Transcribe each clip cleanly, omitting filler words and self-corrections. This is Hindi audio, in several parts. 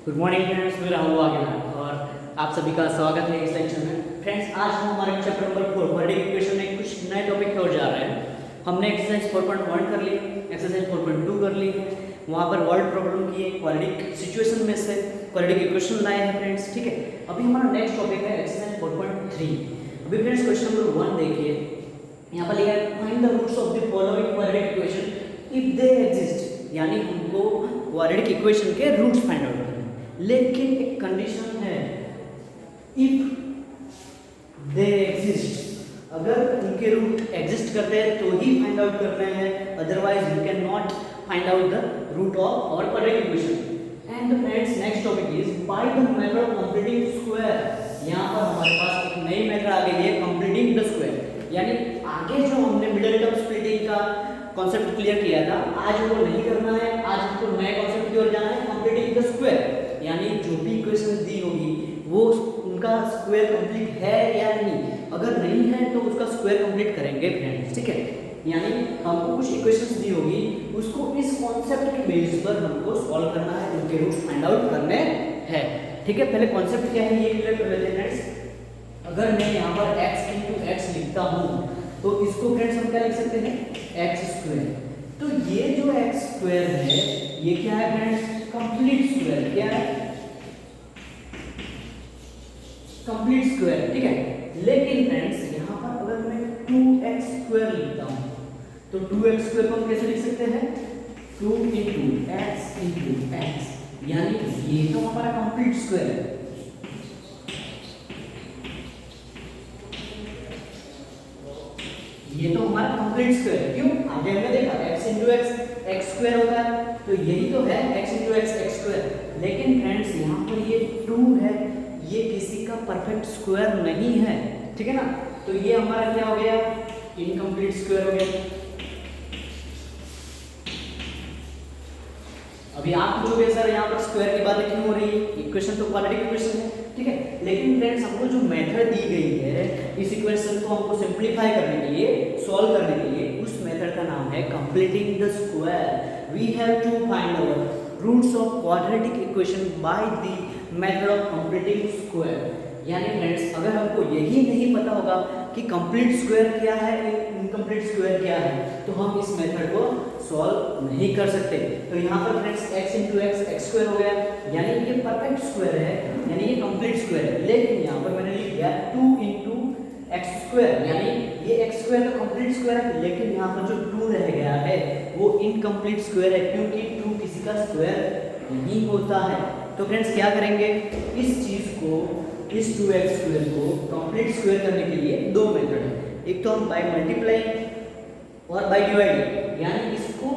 गुड मॉर्निंग फ्रेंड्स, मैं राहुल वाघेला और आप सभी का स्वागत है इस लेक्चर में। फ्रेंड्स, आज हम हमारे चैप्टर नंबर 4 क्वाड्रेटिक इक्वेशन में कुछ नए टॉपिक की ओर जा रहे हैं। हमने एक्सरसाइज 4.1 कर ली, एक्सरसाइज 4.2 कर ली है। वहाँ पर वर्ड प्रॉब्लम की है, क्वाड्रेटिक सिचुएशन में से क्वाड्रेटिक इक्वेशन लाए हैं फ्रेंड्स, ठीक है। अभी हमारा नेक्स्ट टॉपिक है एक्सरसाइज 4.3। अभी फ्रेंड्स क्वेश्चन नंबर 1 देखिए, यहाँ पर लिखा है find the roots of the following quadratic equation if they exist, यानी हमको क्वाड्रेटिक इक्वेशन के रूट्स फाइंड आउट करने। लेकिन एक कंडीशन है, इफ दे एग्जिस्ट, अगर उनके रूट एग्जिस्ट करते हैं तो ही फाइंड आउट करते हैं, otherwise we can not find out the root of our quadratic equation. And friends, next topic is by the method of completing square. यहाँ पर हमारे पास एक नई मेथड आ गई है, कंप्लीटिंग द स्क्वायर। यानी आगे जो हमने मिडिल टर्म स्प्लिटिंग का कॉन्सेप्ट क्लियर किया था, आज वो नहीं करना है। आज हमको नए कॉन्सेप्ट की ओर जाना है, कंप्लीटिंग द स्क्वायर। यानी जो भी इक्वेशन दी होगी वो उनका स्क्वायर कंप्लीट है या नहीं, अगर नहीं है तो उसका स्क्वायर कंप्लीट करेंगे फ्रेंड्स, ठीक है। यानी हमको कुछ इक्वेशंस दी होगी, उसको इस कॉन्सेप्ट के बेसिस पर हमको सॉल्व करना है, उनके रूट्स फाइंड आउट करने हैं, ठीक है। पहले कॉन्सेप्ट क्या है ये क्लियर कर लेते हैं फ्रेंड्स। अगर मैं यहाँ पर x इंटू एक्स लिखता हूँ तो इसको फ्रेंड्स हम क्या लिख सकते हैं, एक्स स्क्वायर। तो ये जो एक्स स्क्वायर है ये क्या है फ्रेंड्स, कंप्लीट स्क्वायर। क्या है, कंप्लीट स्क्वायर, ठीक है। लेकिन फ्रेंड्स यहाँ पर अगर मैं 2x स्क्वायर लिखता हूँ तो 2x स्क्वायर को हम कैसे लिख सकते हैं, 2 इंटू एक्स, यानी ये तो हमारा कंप्लीट स्क्वायर है। ये तो हमारा कंप्लीट स्क्वायर है। क्यों, आगे हमने देखा x इंटू एक्स स्क्वायर होता है, तो यही तो है x इंटू एक्स स्क्वायर। लेकिन फ्रेंड्स यहाँ पर ये 2 है, ये किसी का परफेक्ट स्क्वायर नहीं है, ठीक है ना। तो ये हमारा क्या हो गया, इनकम्प्लीट स्क्वायर हो गया। अभी आप पूछोगे सर यहाँ पर स्क्वायर की बातें क्यों हो रही है, इक्वेशन तो क्वाड्रेटिक इक्वेशन है, ठीक है। लेकिन फ्रेंड्स हमको जो मेथड दी गई है इस इक्वेशन को हमको सिंपलीफाई करने के लिए, सॉल्व करने के लिए, उस मेथड का नाम है completing the square. We have to find out roots of quadratic equation by the method of completing square. यानी फ्रेंड्स अगर हमको यही नहीं पता होगा कि कंप्लीट स्क्वायर क्या है, इनकम्प्लीट स्क्वायर क्या है, तो हम इस मेथड को सॉल्व नहीं कर सकते। तो यहाँ पर friends x into x square हो गया, यानी ये परफेक्ट स्क्वायर है, यानी ये कंप्लीट स्क्वायर है। लेकिन यहाँ पर मैंने लिख दिया 2 इंटू एक्स स्क्वायर, यानी ये एक्स स्क्वायर तो कंप्लीट स्क्वायर है, लेकिन यहाँ पर जो 2 रह गया है वो इनकम्प्लीट स्क्वायर है, क्योंकि 2 किसी का स्क्वायर नहीं होता है। तो फ्रेंड्स क्या करेंगे, इस चीज को, इस 2x स्क्वायर को कंप्लीट स्क्वायर करने के लिए दो मेथड है। एक तो हम बाय मल्टीप्लाइंग और बाय डिवाइडिंग, यानी इसको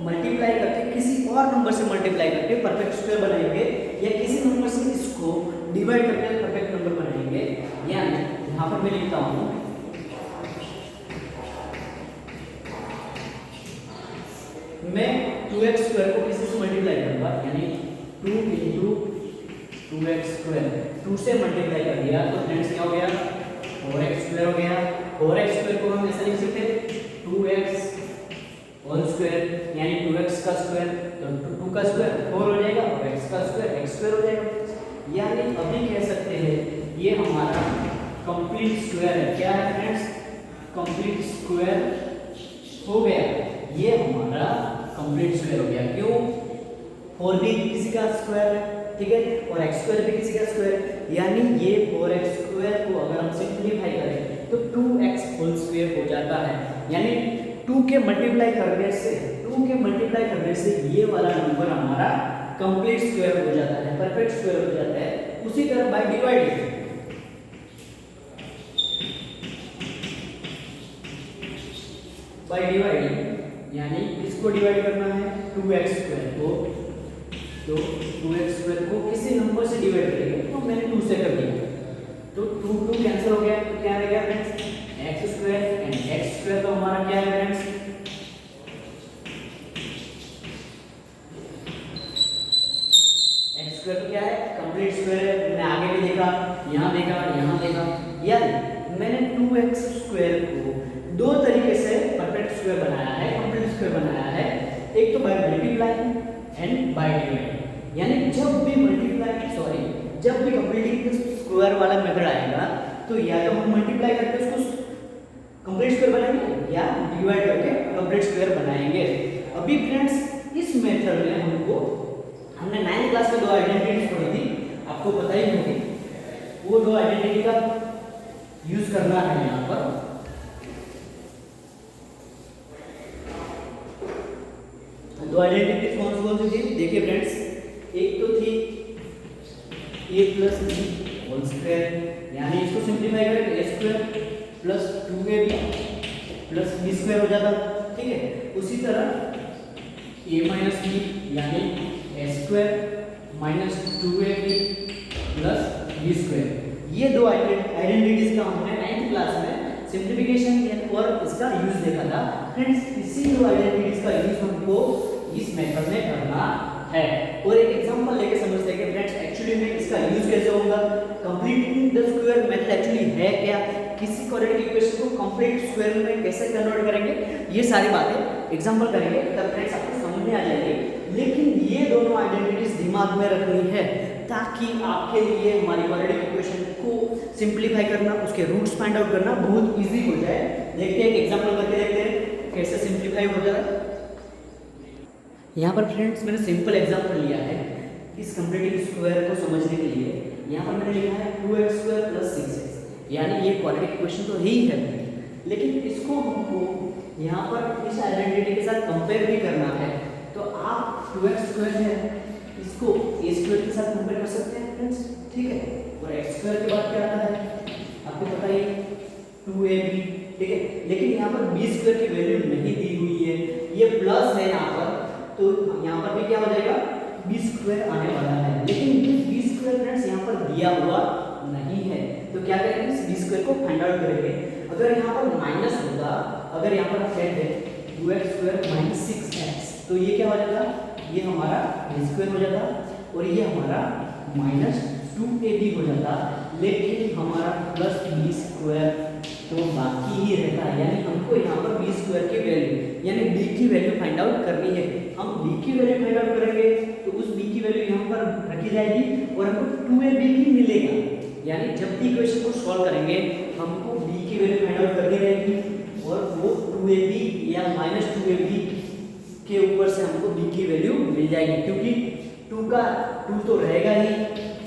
मल्टीप्लाई करके किसी और नंबर से मल्टीप्लाई करके परफेक्ट स्क्वायर बनाएंगे, या किसी नंबर से इसको डिवाइड करके परफेक्ट नंबर बनाएंगे। यानी यहाँ पर मैं लिखता हूँ, मैं 2x स्क्वायर को किसी से मल्टीप्लाई करूंगा, यानी 2 इंटू 2x स्क्वायर, 2 से मल्टीप्लाई कर दिया तो फ्रेंड्स क्या हो गया, 4x स्क्वायर हो गया। 4x स्क्वायर को हम ऐसे लिख सकते हैं 2x होल स्क्वायर, यानी 2x का स्क्वायर, तो 2 का स्क्वायर 4 हो जाएगा और x का स्क्वायर x स्क्वायर हो जाएगा। यानी अभी कह सकते हैं ये हमारा कंप्लीट स्क्वायर है। क्या है फ्रेंड्स, कंप्लीट स्क्वायर हो गया, ये हमारा कंप्लीट स्क्वायर हो गया। क्यों, 4 भी किसी का स्क्वायर है, ठीक है, और x स्क्वायर भी किसी का स्क्वायर है, यानी ये 4x स्क्वायर को अगर हम सिंपलीफाई करें तो 2x होल स्क्वायर हो जाता है। यानी 2 के मल्टीप्लाई करने से ये वाला नंबर हमारा कंप्लीट स्क्वायर हो जाता है, परफेक्ट स्क्वायर हो जाता है। उसी तरह बाय डिवाइडिंग, यानी इसको डिवाइड करना है 2x स्क्वायर को, तो 2x स्क्वायर को किसी नंबर से डिवाइड करेंगे, तो मैंने 2 से कर दिया, तो 2 कैंसिल हो गया, तो क्या रह गया friends, x square, and x square तो हमारा क्या है फ्रेंड्स, x स्क्वायर तो क्या है, कंप्लीट स्क्वायर है। मैंने आगे भी देखा, यहाँ देखा, यानी मैंने 2x स्क्वायर को दो तरीके से परफेक्ट स्क्वायर बनाया है, कंप्लीट स्क्वायर बनाया है। एक तो by multiplying and by dividing, यानी जब भी कंप्लीटिंग स्क्वायर वाला मेथड आएगा तो या तो हम मल्टीप्लाई करके उसको कंप्लीट स्क्वायर बनाएंगे या डिवाइड करके कंप्लीट स्क्वायर बनाएंगे। अभी फ्रेंड्स इस मेथड में हमने 9th क्लास में दो आइडेंटिटीज पढ़ी थी, आपको पता ही होगी। वो दो आइडेंटिटी का यूज करना है यहाँ पर। दो आइडेंटिटीज कौन सी थी देखिए फ्रेंड्स, एक तो थी a plus b whole square, यानी इसको सिंप्लीफाई करें a square plus 2ab plus b square हो जाता, ठीक है। उसी तरह a माइनस बी यानी a square minus 2ab plus b square. ये दो आइडेंटिटीज का हमने 9th क्लास में सिंप्लीफिकेशन और इसका यूज देखा था फ्रेंड्स। इसी दो आइडेंटिटीज का यूज हमको इस मेथड में करना है। और एक एग्जांपल लेके समझते हैं कि फ्रेंड्स एक्चुअली में इसका यूज कैसे होगा। Completing the square method actually है क्या, किसी क्वाड्रेटिक इक्वेशन को कंप्लीट स्क्वायर में कैसे कन्वर्ट करेंगे, ये सारी बातें एग्जांपल करेंगे तब फ्रेंड्स आपको समझ में आ जाएगी। लेकिन ये दोनों आइडेंटिटीज दिमाग में रखनी है ताकि आपके लिए हमारी क्वाड्रेटिक इक्वेशन को सिंप्लीफाई करना, उसके रूट्स फाइंड आउट करना बहुत इजी हो जाए। देखते हैं एक एग्जांपल करके देखते हैं कैसे सिंप्लीफाई हो जाएगा। यहाँ पर फ्रेंड्स मैंने सिंपल एग्जांपल लिया है इस कंप्लीटिंग स्क्वायर को समझने के लिए। यहाँ पर मैंने लिखा है 2x स्क्वायर प्लस 6x, यानी ये क्वाड्रेटिक इक्वेशन तो है ही है, लेकिन इसको हमको यहाँ पर इस आइडेंटिटी के साथ कंपेयर भी करना है। तो आप 2x स्क्वायर है इसको a स्क्वायर के साथ कंपेयर कर सकते हैं फ्रेंड्स, ठीक है। और x स्क्वायर के बाद क्या आता है आपको पता ही 2ab, ठीक है। लेकिन यहाँ पर b स्क्वायर की वैल्यू नहीं दी हुई है, ये प्लस है यहाँ पर, तो यहाँ पर भी क्या हो जाएगा बी स्क्वायर आने वाला है। लेकिन बी स्क्वायर फ्रेंड्स यहाँ पर दिया हुआ नहीं है, तो क्या करेंगे इस बी स्क्वायर को फाइंड आउट करेंगे। अगर यहाँ पर माइनस होगा, अगर यहाँ पर सेट है 2x स्क्वायर माइनस 6x, तो ये क्या हो जाता, ये हमारा बी स्क्वायर हो जाता और ये हमारा माइनस 2ab हो जाता। लेकिन हमारा प्लस बी स्क्वायर तो बाकी ही रहता है, यानी हमको यहाँ पर बी स्क्वायर की वैल्यू यानी b की वैल्यू फाइंड आउट करनी है। हम b की वैल्यू फाइंड आउट करेंगे तो उस b की वैल्यू यहाँ पर रखी जाएगी और हमको 2ab भी मिलेगा। यानी जब भी इक्वेशन को सॉल्व करेंगे हमको b की वैल्यू फाइंड आउट करनी रहेगी और वो 2ab या माइनस 2ab के ऊपर से हमको b की वैल्यू मिल जाएगी, क्योंकि 2 तो रहेगा ही,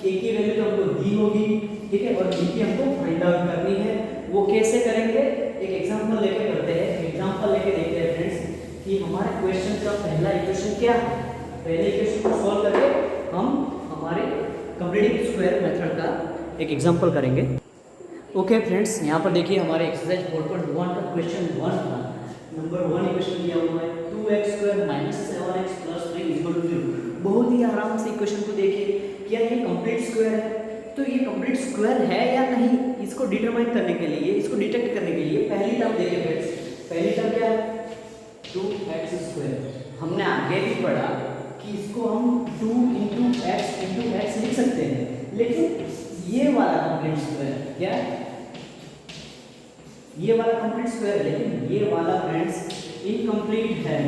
a की वैल्यू तो हमको दी होगी, ठीक है। और b की हमको फाइंड आउट करनी है। वो कैसे करेंगे एक एग्जांपल लेके करते हैं। एग्जांपल लेके देखते हैं फ्रेंड्स कि हमारे क्वेश्चन का पहला इक्वेशन क्या है। पहले इक्वेशन को सॉल्व करके हम हमारे कंप्लीटिंग स्क्वायर मेथड का एक एग्जांपल करेंगे। ओके फ्रेंड्स, यहाँ पर देखिए हमारे एक्सरसाइज 4.1 का क्वेश्चन 1 था। नंबर 1 इक्वेशन दिया हुआ है 2x square minus 7x plus 3 equal to 0। बहुत ही आराम से इक्वेशन को देखिए, क्या ये कंप्लीट स्क्वायर है, तो ये कंप्लीट स्क्वायर है या नहीं, इसको डिटरमाइन करने के लिए, इसको डिटेक्ट करने के लिए पहली टर्म देखिए फ्रेंड्स। पहली टर्म क्या है 2x स्क्वायर। हमने आगे भी पढ़ा कि इसको हम 2 × x लिख सकते हैं, लेकिन ये वाला कंप्लीट स्क्वायर क्या है, ये वाला कंप्लीट स्क्वायर, लेकिन ये वाला फ्रेंड्स इनकम्प्लीट है।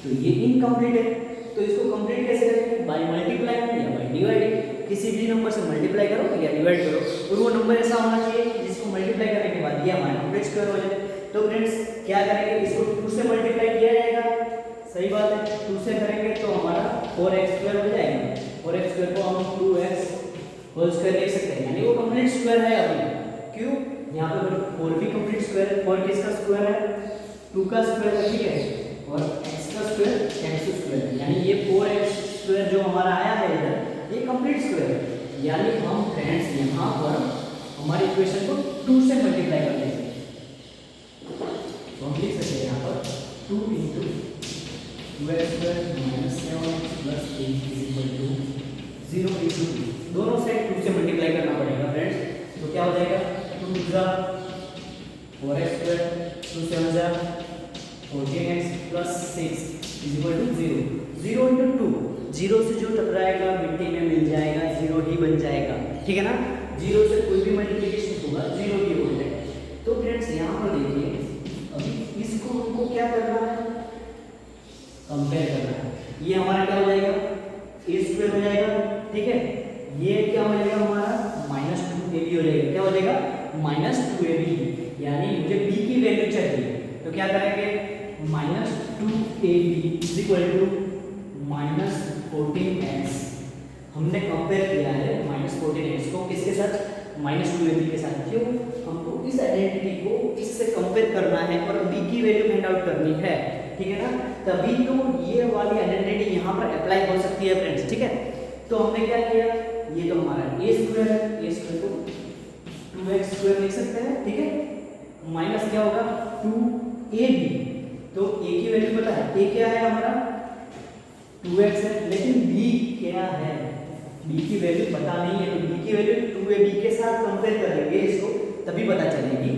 तो ये इनकम्प्लीट है, तो इसको कंप्लीट कैसे करेंगे, बाय मल्टीप्लाइंग या बाय डिवाइडिंग। किसी भी नंबर से मल्टीप्लाई करो या डिवाइड करो और वो नंबर ऐसा होना चाहिए जिसको मल्टीप्लाई करने के बाद ये हमारा कंप्लीट स्क्वायर हो जाए। तो फ्रेंड्स क्या करेंगे, इसको 2 से मल्टीप्लाई किया जाएगा, सही बात है। 2 से करेंगे तो हमारा 4x स्क्वायर हो जाएगा। 4x स्क्वायर को हम 2x होल स्क्वायर लिख सकते हैं, यानी वो कंप्लीट स्क्वायर है। अभी क्यों, यहाँ पे 4 भी कंप्लीट स्क्वायर है। 4 किसका स्क्वायर है, 2 का स्क्वायर है, ठीक है। और x का स्क्वायर x स्क्वायर, यानी ये 4x स्क्वायर जो हमारा आया है इधर, ये कंप्लीट स्क्वायर है। यानी हम फ्रेंड्स यहाँ पर हमारी इक्वेशन को 2 से मल्टीप्लाई कर देंगे, तो हम लिख सकते हैं यहाँ पर 2 × 2x square minus 7x plus 8 equal to 0 × 2। दोनों से 2 से मल्टीप्लाई करना पड़ेगा फ्रेंड्स। तो क्या हो जाएगा 2 × 4x स्क्वायर 2 7 जा 14x प्लस 6 इक्वल टू 0। 0 × 2, 0 से जो टकराएगा मिट्टी में मिल जाएगा, 0 ही बन जाएगा, ठीक है ना। 0 से कोई भी मल्टीप्लिकेशन होगा 0 ही हो जाएगा। तो फ्रेंड्स यहाँ पर देखिए, अभी इसको हमको क्या करना है, कंपेयर करना है। ये हमारा क्या हो जाएगा स्क्वायर हो जाएगा, ठीक है। ये क्या हो जाएगा हमारा -2ab हो जाएगा, क्या हो जाएगा -2ab, यानी मुझे b की वैल्यू चाहिए, तो क्या करेंगे -2ab is equal to -14x। हमने कंपेयर किया है -14x को किसके साथ, -2ab के साथ। क्यों, हमको इस आइडेंटिटी को इससे कंपेयर करना है और b की वैल्यू फाइंड आउट करनी है, ठीक है ना। तभी तो ये वाली आइडेंटिटी यहाँ पर अप्लाई हो सकती है फ्रेंड्स, ठीक है। तो हमने क्या किया, ये तो हमारा a स्क्वायर है, a स्क्वायर को 2x स्क्वायर लिख सकते हैं, ठीक है। माइनस क्या होगा 2ab, तो a की वैल्यू पता है, a क्या है हमारा 2x है, लेकिन b क्या है, b की वैल्यू पता नहीं है, तो b की वैल्यू 2ab के साथ कंपेयर करेंगे इसको, तभी पता चलेगी।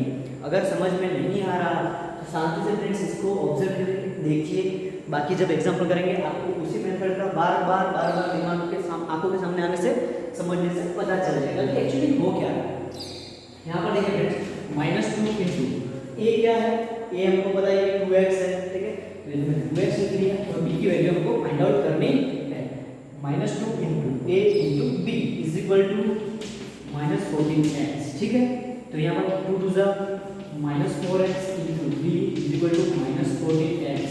अगर समझ में नहीं आ रहा तो शांति से फ्रेंड्स इसको ऑब्जर्व करके देखिए, बाकी जब एग्जांपल करेंगे आपको उसी मेथड का बार बार दिमाग के आंखों के सामने आने से, समझने से पता चल जाएगा कि एक्चुअली हो क्या है। यहाँ पर देखिए फ्रेंड्स -2 इंटू a क्या है, a हमको पता है 2x है, ठीक है, वैल्यू में 2x लिख लिया, और b की वैल्यू हमको फाइंड आउट करनी है। -2 into a into b is equal to -14x, ठीक है। तो यहाँ पर 2 2 जा -4x into b is equal to -14x,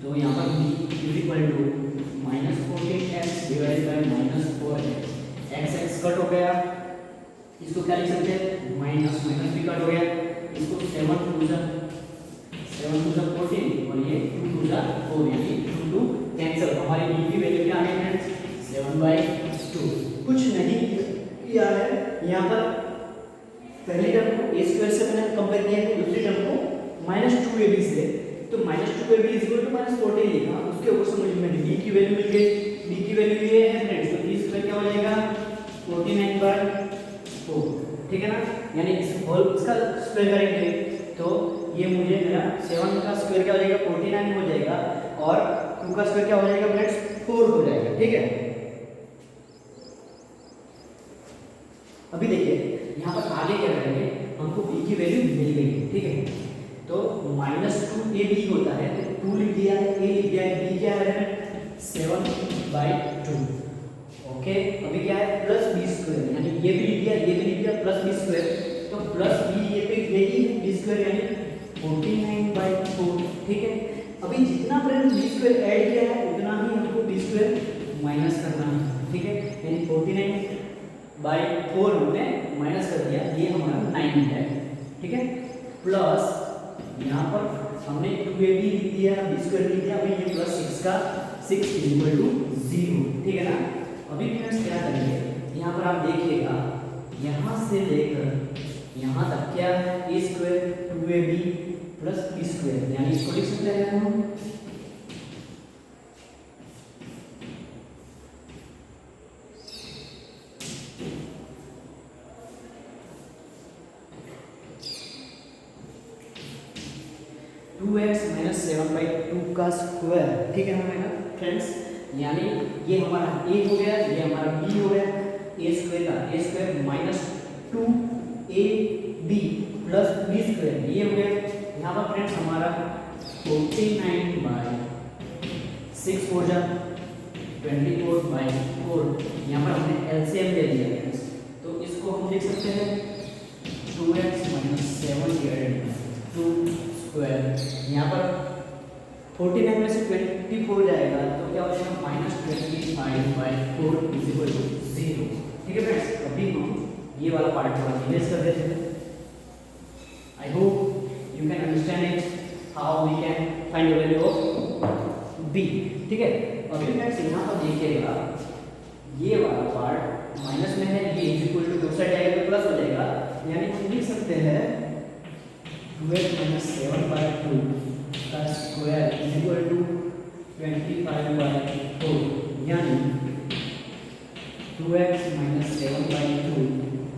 तो यहाँ पर b is equal to -14x divided by -4x, x cut हो गया, इसको क्या लिख सकते हैं माइनस भी कट हो गया, इसको 7 2 जा 14 और ये 2 2 जा 4, यानी 2 2 कैंसिल, हमारी b की वैल्यू क्या आ गई फ्रेंड्स 7/2। कुछ नहीं किया है यहाँ पर, पहली टर्म को a स्क्वायर से मैंने कंपेयर किया है, दूसरी टर्म को -2ab से, तो -2ab इज इक्वल टू -14 लिखा, उसके ऊपर से मुझे b की वैल्यू मिल गई, b की वैल्यू ये है फ्रेंड्स, तो b स्क्वायर क्या हो जाएगा 49/4, ठीक है ना, यानी इस होल इसका स्क्वायर करेंगे तो ये मुझे मेरा 7 का स्क्वायर क्या हो जाएगा 49 हो जाएगा, और 2 का स्क्वायर क्या हो जाएगा फ्रेंड्स 4 हो जाएगा, ठीक है। अभी देखिए यहाँ पर आगे क्या करेंगे, हमको b की वैल्यू मिल गई है, ठीक है, तो -2ab होता है, तो 2 लिख दिया है, a लिख दिया है, b क्या है 7/2, ओके। अभी क्या है प्लस b स्क्वायर, यानी ये भी लिख दिया, ये भी लिख दिया, प्लस b स्क्वायर, तो प्लस b ये पे यही b स्क्वायर यानी 49/4, ठीक है। अभी जितना फ्रेंड्स b स्क्वायर ऐड किया है उतना ही हमको b स्क्वायर माइनस करना है, ठीक है, यानी 49/4 हमने माइनस कर दिया, ये हमारा 9 है, ठीक है। प्लस यहाँ पर हमने 2ab लिख दिया, b स्क्वायर लिख दिया, अभी ये प्लस 6 का 6 इज इक्वल टू 0, ठीक है ना। अभी फ्रेंड्स क्या करेंगे, यहाँ पर आप देखिएगा, यहाँ से लेकर यहाँ तक क्या है a square 2ab plus b square, यानी इसको लिख सकते हैं हम 2x - 7/2 का स्क्वायर, ठीक है हमारा फ्रेंड्स, यानी ये हमारा a हो गया, ये हमारा b हो गया, a स्क्वायर का a square -2ab plus b square ये हो गया। यहाँ पर फ्रेंड्स हमारा 49/6 हो जा 24/4, यहाँ पर हमने एलसीएम ले लिया फ्रेंड्स, तो इसको हम लिख सकते हैं 2x - 7/2 स्क्वायर, यहाँ पर 49 में से 24 जाएगा तो क्या हो जाएगा -25/4 इज इक्वल टू 0, ठीक है फ्रेंड्स। अभी हम ये वाला पार्ट थोड़ा रिवाइज कर देते हैं। I hope you can understand it how we can find the value of b, ठीक है। अभी फ्रेंड्स यहाँ पर देखिएगा, ये वाला पार्ट माइनस में है, ये इज इक्वल टू दो साइड जाएगा तो प्लस हो जाएगा, यानी हम लिख सकते हैं 2x - 7/2 का स्क्वायर इज इक्वल टू 25/4, यानी 2x - 7/2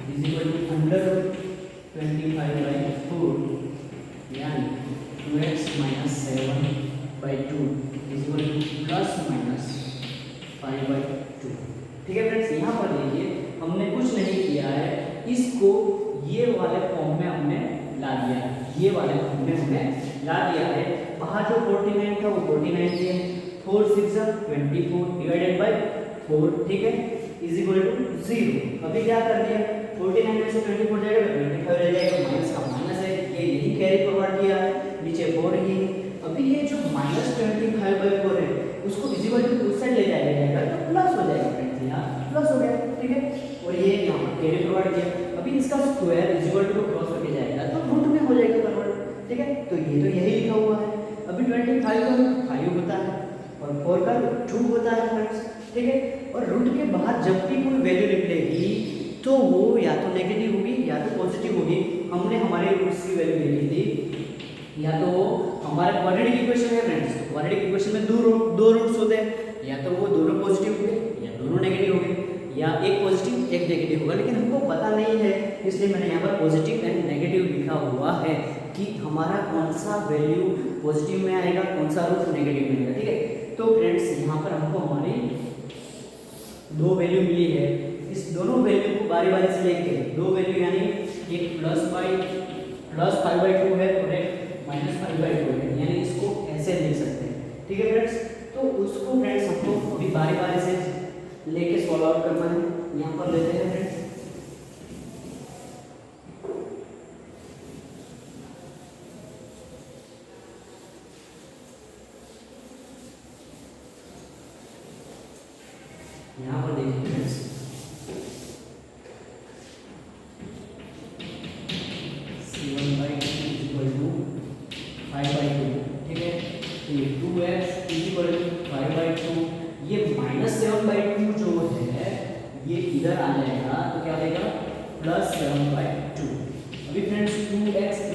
is equal to under 25/4, यानी 2x - 7/2 is equal two plus minus 5/2, ठीक है फ्रेंड्स। यहाँ पर देखिए हमने कुछ नहीं किया है, इसको ये वाले फॉर्म में हमने ला दिया है, ये वाले फॉर्म में हमने ला दिया है। बाहर जो 49 था वो 49 दिया, 4 6 24 डिवाइडेड बाय 4, ठीक है, इज इक्वल टू 0। अभी क्या कर दिया, 49 में से 24 जाएगा, 25 रह जाएगा, माइनस का माइनस है, ये यही कैरी फॉरवर्ड किया है, नीचे 4 ही है। अभी ये जो -25/4 है उसको इज इक्वल टू उस साइड ले जाएगा तो प्लस हो जाएगा फ्रेंड्स, यहाँ प्लस हो गया, ठीक है, और ये यहाँ कैरी फॉरवर्ड किया। अभी इसका square is equal to cross करके जाएगा तो रूट में हो जाएगा कन्वर्ट, ठीक है, तो ये तो यही लिखा हुआ है। अभी 25 का 5 होता है और 4 का 2 होता है फ्रेंड्स, ठीक है, और रूट के बाहर जब भी कोई वैल्यू निकलेगी तो वो या तो नेगेटिव होगी या तो पॉजिटिव होगी। हमने हमारे रूट्स की वैल्यू देखी थी, या तो हमारे क्वाड्रेटिक इक्वेशन है फ्रेंड्स, तो क्वाड्रेटिक इक्वेशन में दो रूट्स होते हैं, या तो वो दोनों पॉजिटिव होंगे या दोनों नेगेटिव होंगे, या एक पॉजिटिव एक नेगेटिव होगा, लेकिन हमको पता नहीं है, इसलिए मैंने यहाँ पर पॉजिटिव एंड नेगेटिव लिखा हुआ है कि हमारा कौन सा वैल्यू पॉजिटिव में आएगा, कौन सा रूट नेगेटिव में आएगा, ठीक है। तो फ्रेंड्स यहाँ पर हमको हमारी दो वैल्यू मिली है, इस दोनों वैल्यू को बारी बारी से लेके, दो वैल्यू यानी एक +5/2 है और एक -5/2 है, यानी इसको ऐसे लिख सकते हैं, ठीक है फ्रेंड्स। तो उसको फ्रेंड्स हमको अभी बारी बारी से लेके सॉल्व आउट करना है। यहाँ पर लेते हैं फ्रेंड्स, यहाँ पर देखिए फ्रेंड्स, C1/2 = 5/2, ठीक है, तो ये 2x = 5/2, ये -7/2 जो है ये इधर आ जाएगा तो क्या हो जाएगा +7/2। अभी फ्रेंड्स 2x =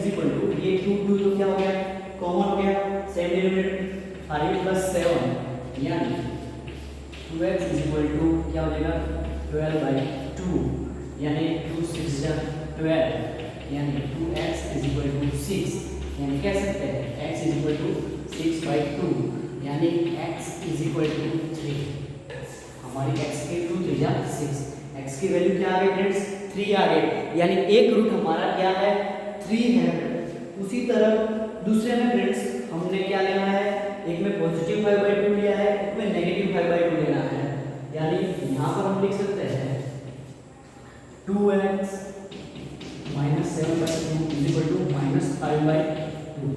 ये 2 तो क्या हो गया, कॉमन हो गया, सेम डिनोमिनेटर 5 + 7 यानी 2x = क्या हो जाएगा 12/2, यानी 2 6 12, यानी 2x = 6, यानी कह सकते हैं x = 6/2, यानी x = 3। हमारी x की 2 3 6, x की वैल्यू क्या आ गई फ्रेंड्स 3 आ गई, यानी एक रूट हमारा क्या है 3 है। उसी तरह दूसरे में फ्रेंड्स हमने क्या लेना है, एक में पॉजिटिव 5/2 लिया है, एक में नेगेटिव 5/2 लेना है, यानी यहाँ पर हम लिख सकते हैं 2x - 7/2 = -5/2,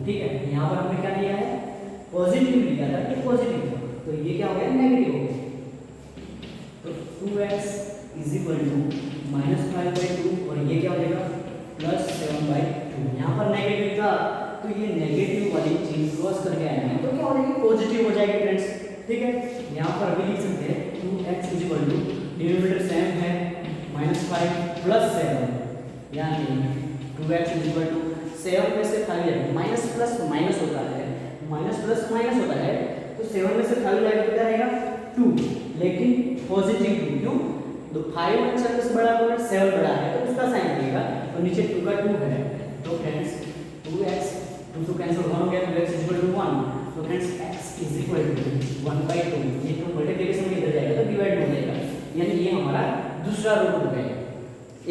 ठीक है। यहाँ पर हमने क्या लिया है पॉजिटिव लिया था, ये पॉजिटिव, तो ये क्या हो गया नेगेटिव हो गया, तो 2x = -5/2 और ये क्या हो जाएगा +7/2। यहाँ पर नेगेटिव था तो ये नेगेटिव वाली चीज क्रॉस करके आएंगे तो क्या हो जाएगी पॉजिटिव हो जाएगी फ्रेंड्स, ठीक है। यहाँ पर अभी लिख सकते हैं 2x डिनोमिनेटर सेम है -5 + 7, यानी 2x = 7 में से 5 जाएगा, माइनस प्लस माइनस होता है, माइनस प्लस माइनस होता है, तो 7 में से 5 जाएगा तो क्या रहेगा 2, लेकिन पॉजिटिव 2, क्यों तो 5 आंसर से बड़ा और 7 बड़ा है तो उसका साइन लगेगा, और नीचे 2 का 2 है, तो फ्रेंड्स 2x 2 कैंसिल 1 हो गया, 2x = 1, तो फ्रेंड्स x = 1/2, ये तो मल्टीप्लिकेशन में इधर जाएगा तो डिवाइड हो जाएगा, यानी ये हमारा दूसरा रूट हो गया।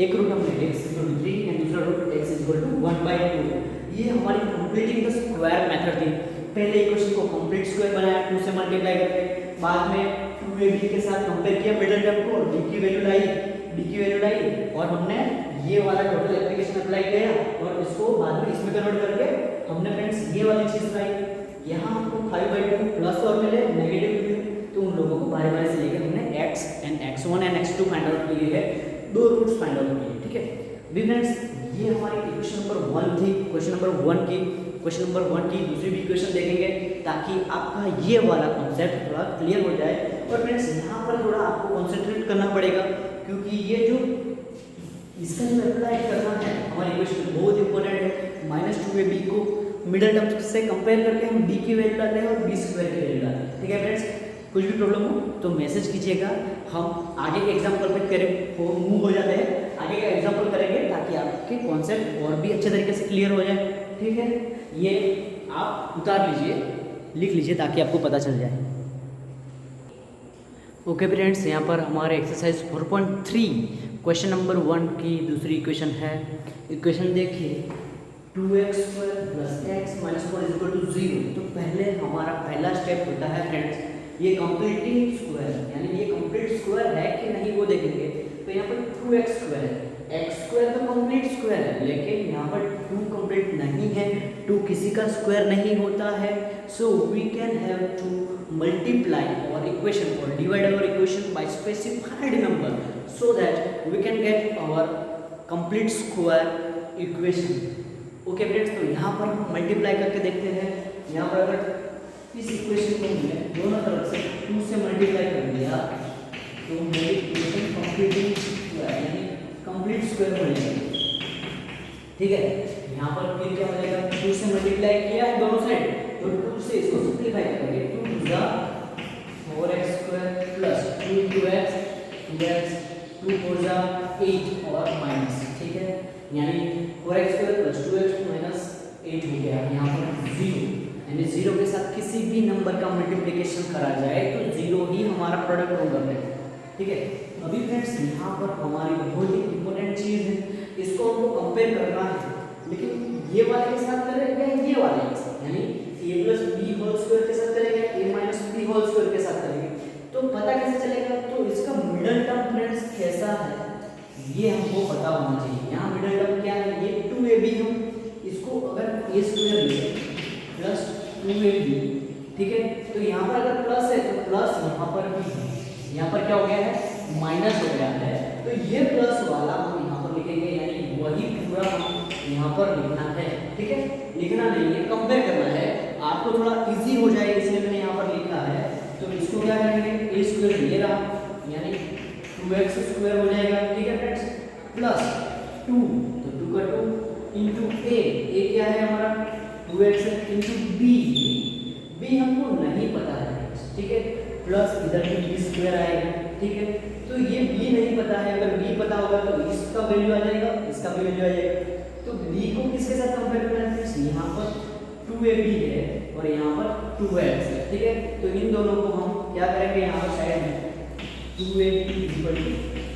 एक रूट हमने x = 3 एंड दूसरा रूट x = 1/2। ये हमारी कंप्लीटिंग द स्क्वायर मेथड थी। पहले इक्वेशन को कंप्लीट स्क्वायर बनाया 2 से मल्टीप्लाई करके, बाद में 2ab के साथ कंपेयर किया मिडिल टर्म को, d की वैल्यू लाई और हमने ये वाला टोटल एप्लीकेशन अप्लाई किया और इसको बाद में इसमें कन्वर्ट करके हमने फ्रेंड्स ये वाली चीज लाई। यहाँ हमको 5/2 प्लस और मिले नेगेटिव मिले, तो उन लोगों को बारी बारी से लेकर हमने x and x1 and x2 find out किए हैं, दो रूट्स फाइंड आउट किए, ठीक है। अभी फ्रेंड्स ये हमारी इक्वेशन नंबर 1 थी, क्वेश्चन नंबर 1 की दूसरी भी इक्वेशन देखेंगे ताकि आपका ये वाला कॉन्सेप्ट थोड़ा क्लियर हो जाए। और फ्रेंड्स यहाँ पर थोड़ा आपको कॉन्सेंट्रेट करना पड़ेगा, क्योंकि ये जो इसका जो अप्लाई करना है हमारी इक्वेशन बहुत इंपॉर्टेंट है। -2ab को मिडिल टर्म से कंपेयर करके हम b की वैल्यू लाते हैं और b² की वैल्यू लाते हैं, ठीक है फ्रेंड्स। कुछ भी प्रॉब्लम हो तो मैसेज कीजिएगा, हम आगे के एग्जाम्पल पे मूव हो जाते हैं, आगे का एग्जाम्पल करेंगे ताकि आपके कॉन्सेप्ट और भी अच्छे तरीके से क्लियर हो जाए, ठीक है। ये आप उतार लीजिए, लिख लीजिए ताकि आपको पता चल जाए। ओके फ्रेंड्स, यहाँ पर हमारे एक्सरसाइज 4.3 क्वेश्चन नंबर 1 की दूसरी इक्वेशन है। इक्वेशन देखिए 2x² + x - 4 = 0। तो पहले हमारा पहला स्टेप होता है फ्रेंड्स ये कंप्लीटिंग स्क्वायर, यानी ये कंप्लीट स्क्वायर है कि नहीं वो देखेंगे। तो यहाँ पर 2x स्क्वायर है, x स्क्वायर तो कंप्लीट स्क्वायर है, लेकिन यहाँ पर 2 कंप्लीट नहीं है, 2 किसी का स्क्वायर नहीं होता है। So we can have to multiply our equation और divide our equation by specified number so that we can get our complete square equation. Okay friends, तो यहाँ पर हम मल्टीप्लाई करके देखते हैं। यहाँ पर अगर इस इक्वेशन को हमने दोनों तरफ से 2 से मल्टीप्लाई कर दिया तो मेरी इक्वेशन कंप्लीटिंग स्क्वायर यानी कंप्लीट स्क्वायर बन जाएगी। ठीक है, यहाँ पर फिर क्या हो जाएगा, 2 से मल्टीप्लाई किया है दोनों साइड, तो 2 से इसको सिंपलीफाई करेंगे, 2 × 4x स्क्वायर प्लस 2x 2 × 8 और माइनस। ठीक है, यानी 4x square plus 2x minus 8 हो गया। यहाँ पर 0, यानी 0 के साथ किसी भी नंबर का मल्टीप्लिकेशन करा जाए तो 0 ही हमारा प्रोडक्ट होगा। ठीक है, अभी फ्रेंड्स यहाँ पर हमारी बहुत ही इंपॉर्टेंट चीज़ है, इसको हमको कंपेयर करना है, लेकिन ये वाले के साथ करेंगे या ये वाले के साथ, यानी a plus b whole square के साथ करेंगे, a minus b whole square के साथ करेंगे, तो पता कैसे चलेगा, तो इसका मिडल टर्म फ्रेंड्स कैसा है ये हमको पता होना चाहिए। यहाँ मिडल टर्म क्या है, ये 2ab, हम इसको अगर a स्क्वायर लें प्लस 2ab, ठीक है, तो यहाँ पर अगर प्लस है तो प्लस यहाँ पर भी, यहाँ पर क्या हो गया है, माइनस हो गया है, तो ये प्लस वाला हम यहाँ पर लिखेंगे, यानी वही पूरा हम यहाँ पर लिखना है। ठीक है, लिखना नहीं है, कंपेयर करना है, आपको थोड़ा इजी हो जाए इसलिए मैंने यहाँ पर लिखा है। तो इसको क्या करेंगे, a स्क्वायर ये रहा, यानी 2x स्क्वायर हो जाएगा। ठीक है फ्रेंड्स, प्लस 2, तो 2 का 2 इंटू a क्या है हमारा 2x इंटू b हमको नहीं पता है। ठीक है, प्लस इधर भी b स्क्वायर आएगा। ठीक है, तो ये b नहीं पता है, अगर b पता होगा तो इसका वैल्यू आ जाएगा, इसका भी वैल्यू आ जाएगा। तो b को किसके साथ कंपेयर करना है फ्रेंड्स, यहाँ पर 2ab है और यहाँ पर 2x है। ठीक है, तो इन दोनों को हम क्या करेंगे, यहाँ पर साइड में 2ab =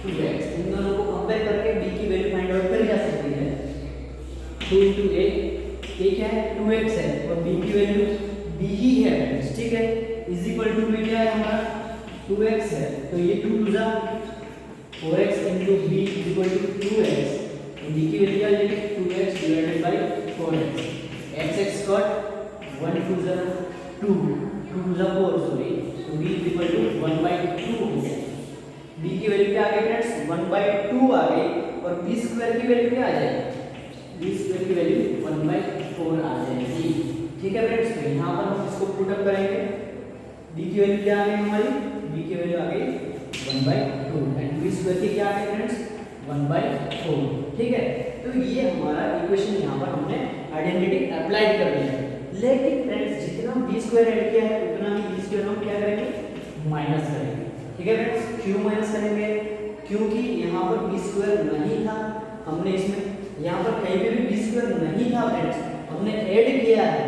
2x, इन दोनों को कंपेयर करके b की वैल्यू फाइंड आउट करी जा सकती है। 2 × a क्या है 2x है और b की वैल्यू b ही है। ठीक है, इज इक्वल टू में क्या है हमारा 2x है, तो ये 2 × 4x into b equal to 2x, b की वैल्यू क्या है 2x divided by 4x, x cut 1 2 2 2 4 sorry, तो b इक्वल टू 1/2 हो गया। b की वैल्यू क्या आ गई फ्रेंड्स 1/2 आ गई, और b स्क्वायर की वैल्यू क्या आ जाएगी, b स्क्वायर की वैल्यू 1/4 आ जाएगी। ठीक है फ्रेंड्स, तो यहाँ पर हम इसको पुट अप करेंगे, b की वैल्यू क्या आ गई हमारी, b की वैल्यू आ गई 1/2 एंड b स्क्वायर की क्या आ गई फ्रेंड्स 1/4। ठीक है, तो ये हमारा इक्वेशन यहाँ पर हमने आइडेंटिटी अप्लाइड कर दिया है। लेकिन फ्रेंड्स जितना b स्क्वायर ऐड किया है उतना ही b स्क्वायर हम क्या करेंगे, माइनस करेंगे। ठीक है फ्रेंड्स, क्यों माइनस करेंगे, क्योंकि यहाँ पर b स्क्वायर नहीं था, हमने इसमें यहाँ पर कहीं पे भी b स्क्वायर नहीं था फ्रेंड्स, हमने ऐड किया है,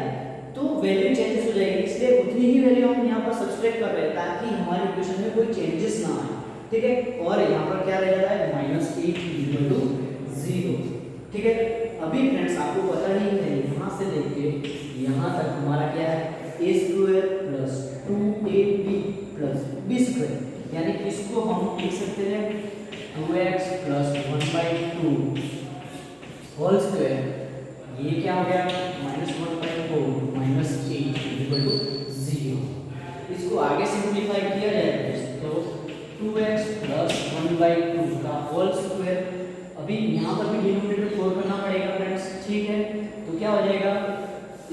तो वैल्यू चेंजेस हो जाएगी, इसलिए उतनी ही वैल्यू हम यहाँ पर सब्सट्रैक्ट कर रहे हैं ताकि हमारी इक्वेशन में कोई चेंजेस ना आए। ठीक है, और यहाँ पर क्या रह जाता है -8 = 0। ठीक है, अभी फ्रेंड्स आपको पता ही है, यहाँ से लेके यहाँ तक हमारा क्या है a square plus 2ab plus b square, यानी इसको हम लिख सकते हैं 2x प्लस 1/2 होल स्क्वायर, ये क्या हो गया -1/4 -8 = 0। इसको आगे सिंपलीफाई किया जाए तो 2x प्लस 1/2 का होल स्क्वायर, अभी यहाँ पर भी डिनोमिनेटर 4 करना पड़ेगा फ्रेंड्स। ठीक है, तो क्या हो जाएगा,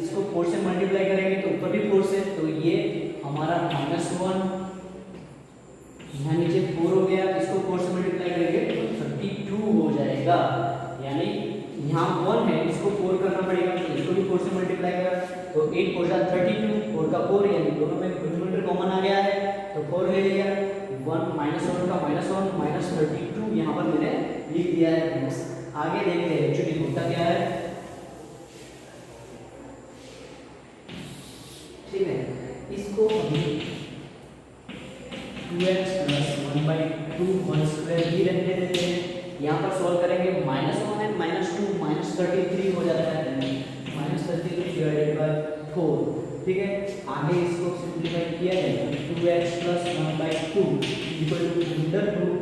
इसको 4 से मल्टीप्लाई करेंगे तो ऊपर भी 4 से, तो ये हमारा -1, यहाँ नीचे 4 हो गया, इसको 4 से मल्टीप्लाई करेंगे तो 32 हो जाएगा, यानी यहाँ 1 है, इसको 4 करना पड़ेगा, तो इसको भी 4 से मल्टीप्लाई करा तो 8 4 × 32, 4 का 4, यानी दोनों में डिनोमिनेटर कॉमन आ गया है तो 4 ले लिया, 1 -1 का -1 -32 यहाँ पर मैंने लिख दिया है फ्रेंड्स। आगे देखते हैं एक्चुअली होता क्या है। ठीक है, इसको अभी 2x प्लस 1/2 होल स्क्वायर भी रहने देते हैं, यहाँ पर सॉल्व करेंगे -1 है -2 -33 हो जाता है, -33 / 4 ठीक है, आगे इसको सिंप्लीफाई किया जाएगा 2x plus 1/2 equal to under root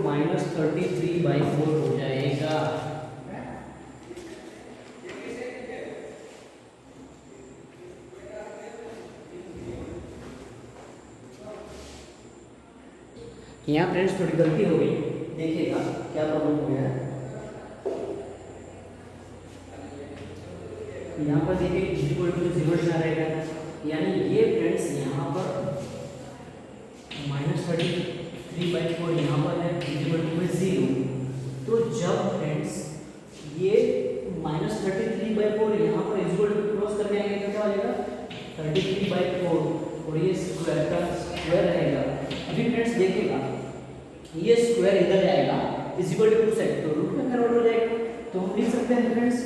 -33/4 हो जाएगा। यहाँ फ्रेंड्स थोड़ी गलती हो गई, देखिएगा क्या प्रॉब्लम हो गया है। यहाँ पर देखिए इक्वल टू 0 लिखा रहेगा, यानी ये फ्रेंड्स यहाँ पर -33/4 यहाँ पर है इक्वल टू 0। तो जब फ्रेंड्स ये -33/4 यहाँ पर इक्वल टू क्रॉस करके आएंगे तो क्या हो जाएगा 33/4 और ये स्क्वायर का स्क्वायर रहेगा। अभी फ्रेंड्स देखिएगा ये स्क्वायर इधर जाएगा इज इक्वल टू 2 सेट, तो रूट में कन्वर्ट हो जाएगा। तो हम लिख सकते हैं friends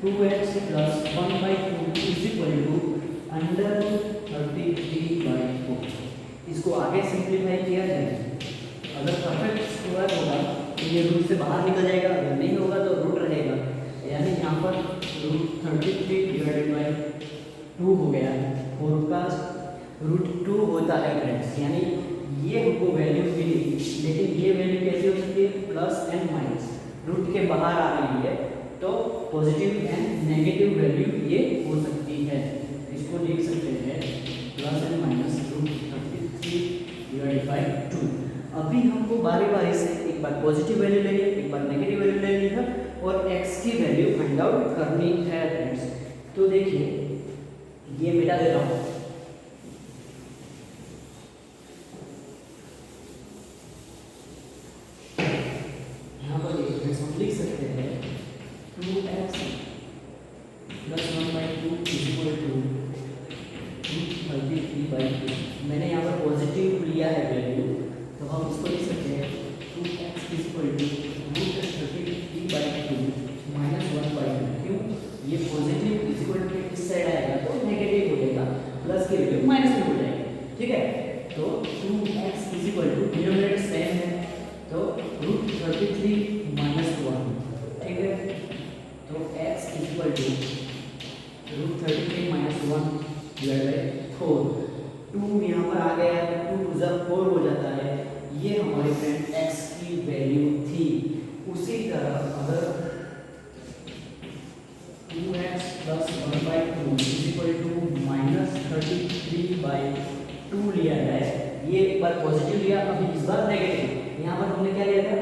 2x plus 1/2 is equal to under 33/4। इसको आगे सिंप्लीफाई किया जाए, अगर परफेक्ट स्क्वायर होगा तो ये रूट से बाहर निकल जाएगा, अगर नहीं होगा तो रूट रहेगा, यानी यहाँ पर रूट 33/2 हो गया है और उसका √2 होता है फ्रेंड्स। यानी ये हमको वैल्यू मिली, लेकिन ये वैल्यू कैसे हो सकती है प्लस एंड माइनस, रूट के बाहर आ रही है तो पॉजिटिव एंड नेगेटिव वैल्यू ये हो सकती है। इसको लिख सकते हैं प्लस एंड माइनस √33/2। अभी हमको बारी बारी से एक बार पॉजिटिव वैल्यू लेनी है, एक बार नेगेटिव वैल्यू लेनी है और x की वैल्यू फाइंड आउट करनी है फ्रेंड्स। तो देखिए ये मिटा देता हूँ, यहाँ पर हम लिख सकते हैं 2x plus 1/2 is equal to 33/2। मैंने यहाँ पर पॉजिटिव लिया है वैल्यू, तो हम इसको लिख सकते हैं 2x is equal to √33/2 minus 1/2। क्यों, ये पॉजिटिव इज इक्वल टू इस साइड आएगा तो नेगेटिव हो जाएगा, प्लस की वैल्यू माइनस में हो जाएगी। ठीक है, तो 2x is equal to denominator same है तो √33 माइनस 1। ठीक है, तो x is equal to √33 minus 1 divide by 4। 2 यहाँ पर आ गया, 2 + 4 हो जाता है। ये हमारे फ्रेंड x की वैल्यू थी। उसी तरह अगर 2x plus 1/2 is equal to -33/2 लिया जाए, ये एक बार पॉजिटिव लिया, अभी इस बार नेगेटिव। यहाँ पर हमने क्या लिया था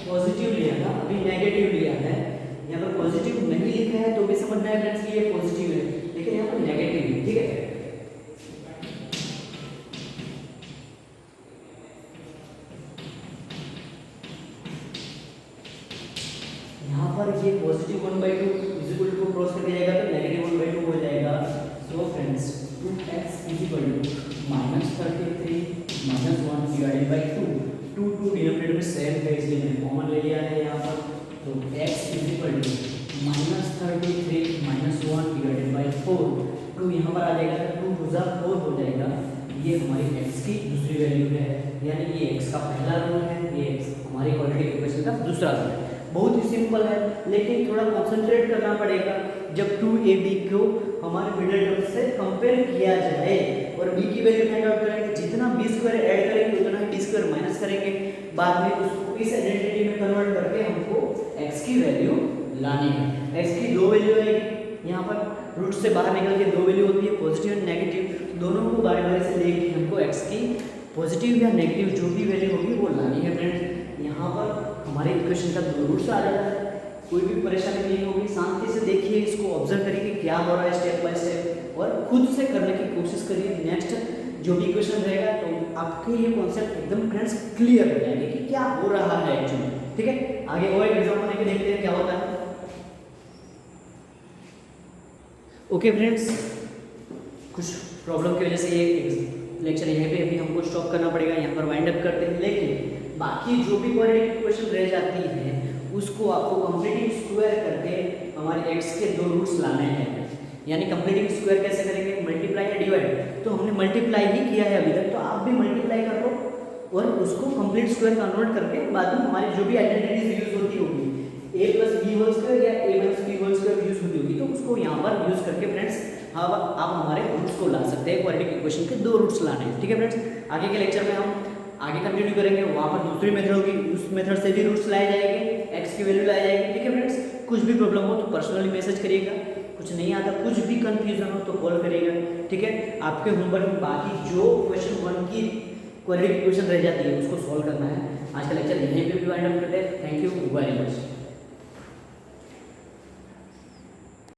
पॉजिटिव लिया था, अभी नेगेटिव लिया है। यहाँ पर पॉजिटिव नहीं लिखा है तो भी समझना है फ्रेंड्स कि ये पॉजिटिव है, लेकिन यहाँ पर नेगेटिव है। ठीक है, यहाँ पर ये positive 1/2 is equal to cross करके जाएगा तो नेगेटिव 1/2 हो जाएगा। So friends 2x is equal to -33 minus 1 divided by 2। 2 denominator में सेम है इसलिए मैंने कॉमन ले लिया है यहाँ पर। तो x is equal to -33 minus 1 divided by 4। 2 यहाँ पर आ जाएगा तो 2 + 4 हो जाएगा। ये हमारी x की दूसरी वैल्यू है, यानी ये x का पहला रूल है, ये x हमारी क्वाड्रेटिक इक्वेशन का दूसरा रूल है। बहुत ही सिंपल है, लेकिन थोड़ा कॉन्सेंट्रेट करना पड़ेगा जब 2ab को हमारे मिडिल टर्म से कंपेयर किया जाए और b की वैल्यू फाइंड आउट करेंगे। जितना b² ऐड करेंगे उतना ही b² माइनस करेंगे, बाद में उसको इस आइडेंटिटी में कन्वर्ट करके हमको x की वैल्यू लानी है। x की दो वैल्यू आएगी, यहाँ पर रूट से बाहर निकल के दो वैल्यू होती है पॉजिटिव एंड नेगेटिव, दोनों को बारी बारी से लेके हमको x की पॉजिटिव या नेगेटिव जो भी वैल्यू होगी वो लानी है फ्रेंड्स। यहाँ पर हमारे इक्वेशन का दो रूट्स आ जाता है, कोई भी परेशानी नहीं होगी। शांति से देखिए, इसको ऑब्जर्व करिए कि क्या हो रहा है स्टेप बाय स्टेप, और खुद से करने की कोशिश करिए। नेक्स्ट जो भी इक्वेशन रहेगा तो आपके ये कॉन्सेप्ट एकदम फ्रेंड्स क्लियर हो जाएंगे कि क्या हो रहा है एक्चुअली। ठीक है, आगे और एक एग्जाम्पल लेके देखते हैं क्या होता है। ओके फ्रेंड्स, कुछ प्रॉब्लम की वजह से ये लेक्चर यहीं पे अभी हमको स्टॉप करना पड़ेगा, यहाँ पर वाइंड अप करते हैं। लेकिन बाकी जो भी क्वाड्रेटिक इक्वेशन रह जाती है उसको आपको कंप्लीटिंग स्क्वायर करके हमारे x के दो रूट्स लाने हैं। यानी कंप्लीटिंग स्क्वायर कैसे करेंगे, मल्टीप्लाई या डिवाइड। तो हमने मल्टीप्लाई ही किया है अभी तक, तो आप भी मल्टीप्लाई कर लो और उसको कंप्लीट स्क्वायर कन्वर्ट करके बाद में हमारी जो भी आइडेंटिटीज यूज होती होगी a plus b whole square या a minus b whole square use होती होगी, तो उसको यहाँ पर यूज करके फ्रेंड्स आप हमारे रूट्स को ला सकते हैं। क्वाड्रेटिक इक्वेशन के 2 रूट्स लाने हैं, ठीक है फ्रेंड्स। आगे के लेक्चर में हम आगे कंटिन्यू करेंगे, वहाँ पर दूसरी मेथड होगी, उस मेथड से भी रूट्स लाए जाएंगे, एक्स की वैल्यू लाई जाएगी, ठीक है फ्रेंड्स। कुछ भी प्रॉब्लम हो तो पर्सनली मैसेज करिएगा, कुछ नहीं आता, कुछ भी कंफ्यूजन हो तो कॉल करिएगा, ठीक है। आपके होमवर्क में बाकी जो क्वेश्चन 1 की क्वाड्रेटिक इक्वेशन रह जाती है उसको सॉल्व करना है। आज का लेक्चर यहीं पे भी वाइंड अप करते हैं। Thank you very much.